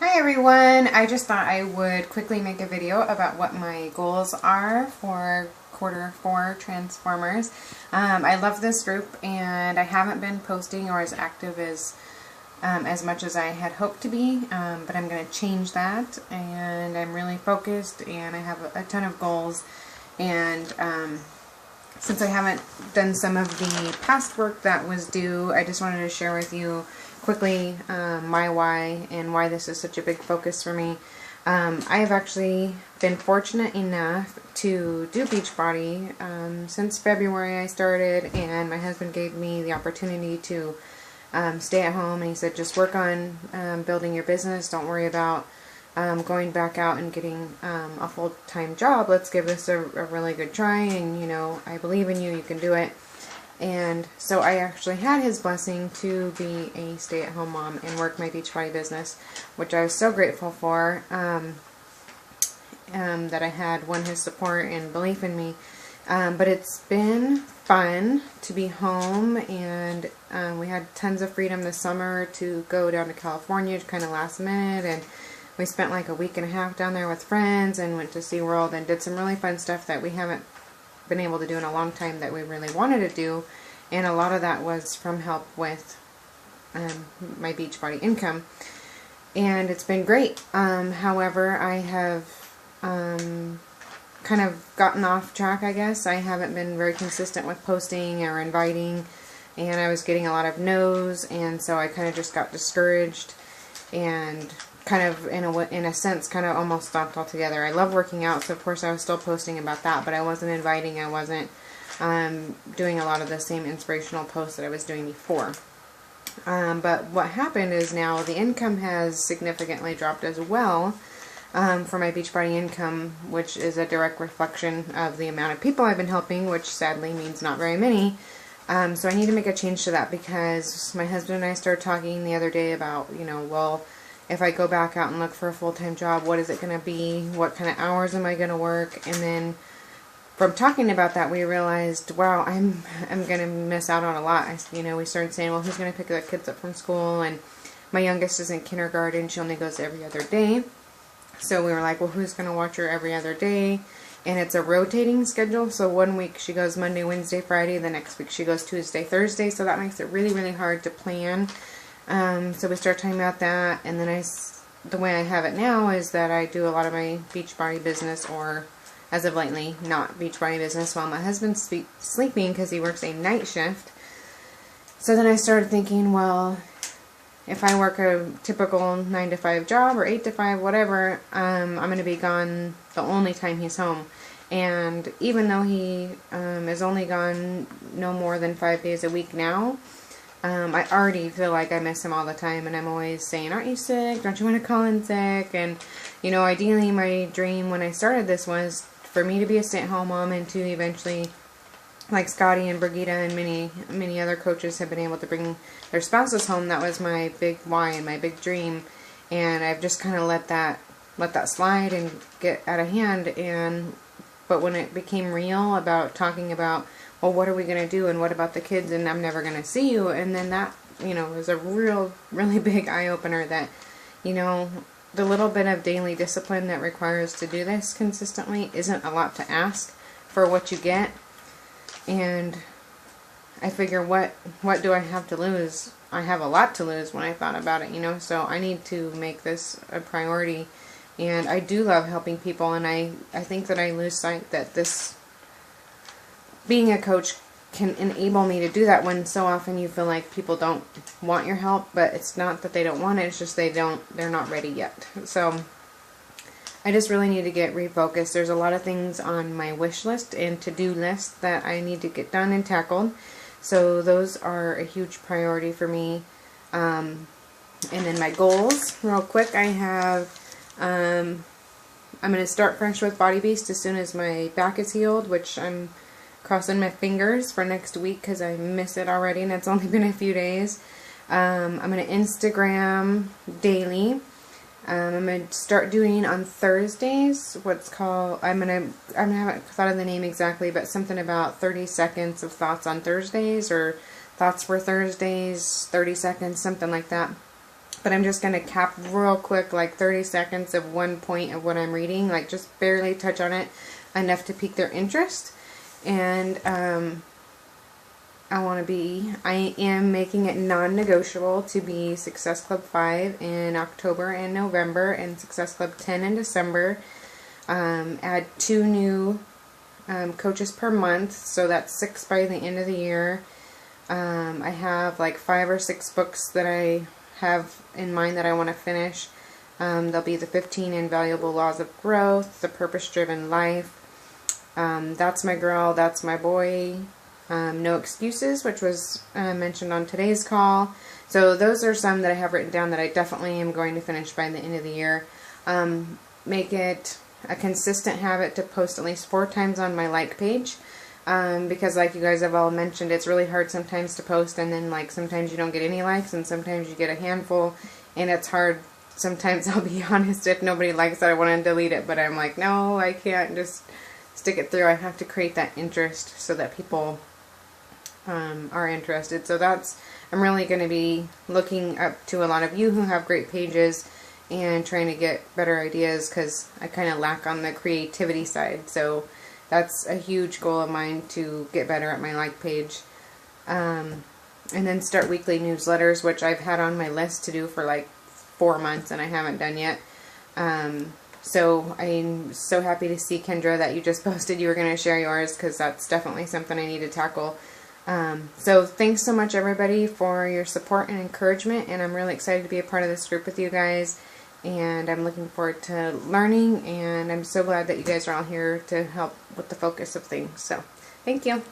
Hi everyone! I just thought I would quickly make a video about what my goals are for Q4 Transformers. I love this group and I haven't been posting or as active as much as I had hoped to be, but I'm going to change that, and I'm really focused and I have a ton of goals, and since I haven't done some of the past work that was due, I just wanted to share with you quickly my why and why this is such a big focus for me. I have actually been fortunate enough to do Beachbody since February I started, and my husband gave me the opportunity to stay at home, and he said just work on building your business, don't worry about going back out and getting a full-time job. Let's give this a really good try, and I believe in you, you can do it. And so I actually had his blessing to be a stay-at-home mom and work my Beachbody business, which I was so grateful for, that I had his support and belief in me. But it's been fun to be home, and we had tons of freedom this summer to go down to California kind of last minute, and we spent like a week and a half down there with friends and went to SeaWorld and did some really fun stuff that we haven't been able to do in a long time that we really wanted to do, and a lot of that was from help with my Beachbody income, and it's been great. However, I have kind of gotten off track, I guess. I haven't been very consistent with posting or inviting, and I was getting a lot of no's, and so I kind of just got discouraged and kind of in a sense kind of almost stopped altogether. I love working out, so of course I was still posting about that, but I wasn't inviting, I wasn't doing a lot of the same inspirational posts that I was doing before. But what happened is now the income has significantly dropped as well for my Beachbody income, which is a direct reflection of the amount of people I've been helping, which sadly means not very many. So I need to make a change to that, because my husband and I started talking the other day about, well, if I go back out and look for a full-time job, what is it going to be? What kind of hours am I going to work? And then from talking about that, we realized, wow, I'm going to miss out on a lot. We started saying, well, who's going to pick the kids up from school? And my youngest is in kindergarten. She only goes every other day. So we were like, well, who's going to watch her every other day? And it's a rotating schedule. So one week she goes Monday, Wednesday, Friday. The next week she goes Tuesday, Thursday. So that makes it really, really hard to plan. So we start talking about that, and then the way I have it now is that I do a lot of my Beachbody business, or as of lately, not Beachbody business, while my husband's sleeping because he works a night shift. So then I started thinking, well, if I work a typical 9 to 5 job or 8 to 5, whatever, I'm going to be gone the only time he's home. And even though he is only gone no more than 5 days a week now, I already feel like I miss him all the time, and I'm always saying, aren't you sick? Don't you want to call in sick? And, ideally my dream when I started this was for me to be a stay-at-home mom, and to eventually, like Scotty and Brigitte and many other coaches have been able to bring their spouses home. That was my big why and my big dream, and I've just kind of let that slide and get out of hand. But when it became real about talking about, well, what are we going to do, and what about the kids, and I'm never going to see you, and then that, was a really big eye-opener that, the little bit of daily discipline that requires to do this consistently isn't a lot to ask for what you get. And I figure, what do I have to lose? I have a lot to lose when I thought about it, so I need to make this a priority. And I do love helping people, and I think that I lose sight that being a coach can enable me to do that, when so often you feel like people don't want your help. But it's not that they don't want it, it's just they're not ready yet. So I just really need to get refocused. There's a lot of things on my wish list and to-do list that I need to get done and tackled. So those are a huge priority for me. And then my goals, real quick, I have, I'm going to start fresh with Body Beast as soon as my back is healed, which I'm crossing my fingers for next week because I miss it already, and it's only been a few days. I'm going to Instagram daily. I'm going to start doing on Thursdays what's called, I haven't thought of the name exactly, but something about 30 seconds of thoughts on Thursdays, or thoughts for Thursdays, 30 seconds, something like that. but I'm just going to cap real quick, like 30 seconds of one point of what I'm reading, like just barely touch on it enough to pique their interest. And I am making it non-negotiable to be Success Club 5 in October and November, and Success Club 10 in December. Add 2 new coaches per month, so that's 6 by the end of the year. I have like 5 or 6 books that I have in mind that I want to finish. There'll be the 15 Invaluable Laws of Growth, the Purpose-Driven Life, That's My Girl, That's My Boy, No Excuses, which was mentioned on today's call. So those are some that I have written down that I definitely am going to finish by the end of the year. Make it a consistent habit to post at least 4 times on my like page. Because like you guys have all mentioned, it's really hard sometimes to post, and then like sometimes you don't get any likes, and sometimes you get a handful, and it's hard sometimes, I'll be honest, if nobody likes it, I want to delete it, but I'm like, no, I can't just stick it through. I have to create that interest so that people are interested. So I'm really going to be looking up to a lot of you who have great pages and trying to get better ideas, because I kind of lack on the creativity side. So that's a huge goal of mine, to get better at my like page. And then start weekly newsletters, which I've had on my list to do for like 4 months and I haven't done yet. So I'm so happy to see, Kendra, that you just posted you were going to share yours, because that's definitely something I need to tackle. So thanks so much, everybody, for your support and encouragement, and I'm really excited to be a part of this group with you guys, and I'm looking forward to learning, and I'm so glad that you guys are all here to help with the focus of things. So thank you.